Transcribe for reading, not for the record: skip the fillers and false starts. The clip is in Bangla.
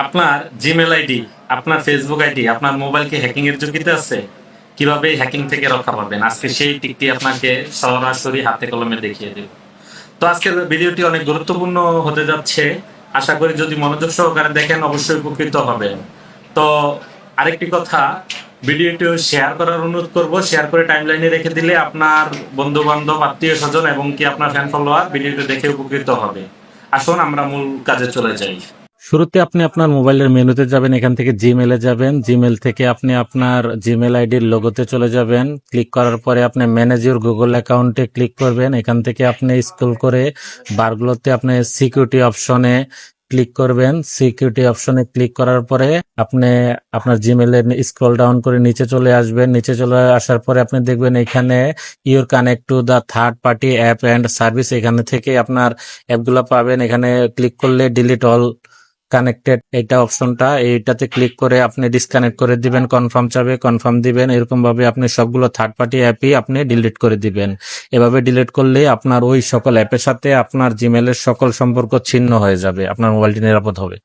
আপনার জিমেল আইডি, আপনার ফেসবুক আইডি, আপনার মোবাইল কি হ্যাকিং এর ঝুঁকিতে আছে? কিভাবে হ্যাকিং থেকে রক্ষা পাবেন, আজকে সেই টিকটি আপনাকে সরাসরি হাতে কলমে দেখিয়ে দেব। তো আজকের ভিডিওটি অনেক গুরুত্বপূর্ণ হতে যাচ্ছে। আশা করি যদি মনোযোগ সহকারে দেখেন অবশ্যই উপকৃত হবেন। তো আরেকটি কথা, ভিডিওটি শেয়ার করার অনুরোধ করব। শেয়ার করে টাইমলাইনে রেখে দিলে আপনার বন্ধু বান্ধব, আত্মীয় স্বজন এবং কি আপনার ফ্যান ফলোয়ার ভিডিওটি দেখে উপকৃত হবে। আসুন আমরা মূল কাজে চলে যাই। শুরুতে আপনি আপনার মোবাইলের মেনুতে যাবেন, এখান থেকে জিমেলে যাবেন। জিমেল থেকে আপনি আপনার জিমেল আইডির লোগোতে চলে যাবেন। ক্লিক করার পরে আপনি ম্যানেজ ইউর গুগল অ্যাকাউন্টে ক্লিক করবেন। এখান থেকে আপনি স্ক্রল করে বারগুলোতে আপনি সিকিউরিটি অপশনে ক্লিক করবেন। সিকিউরিটি অপশনে ক্লিক করার পরে আপনি আপনার জিমেলে স্ক্রল ডাউন করে নিচে চলে আসবেন। নিচে চলে আসার পরে আপনি দেখবেন এখানে your connect to the third party app and service, এখানে থেকে আপনার অ্যাপগুলো পাবেন। এখানে ক্লিক করলে ডিলিট অল কানেক্টেড এটা অপশনটা, এইটাতে ক্লিক করে আপনি ডিসকানেক্ট করে দিবেন। কনফার্ম চাবে কনফার্ম দিবেন। এরকম ভাবে আপনি সবগুলো থার্ড পার্টি অ্যাপই আপনি ডিলিট করে দিবেন। এভাবে ডিলিট করলে আপনার ওই সকল অ্যাপের সাথে আপনার জিমেলের সকল সম্পর্ক ছিন্ন হয়ে যাবে, আপনার মোবাইলটি নিরাপদ হবে।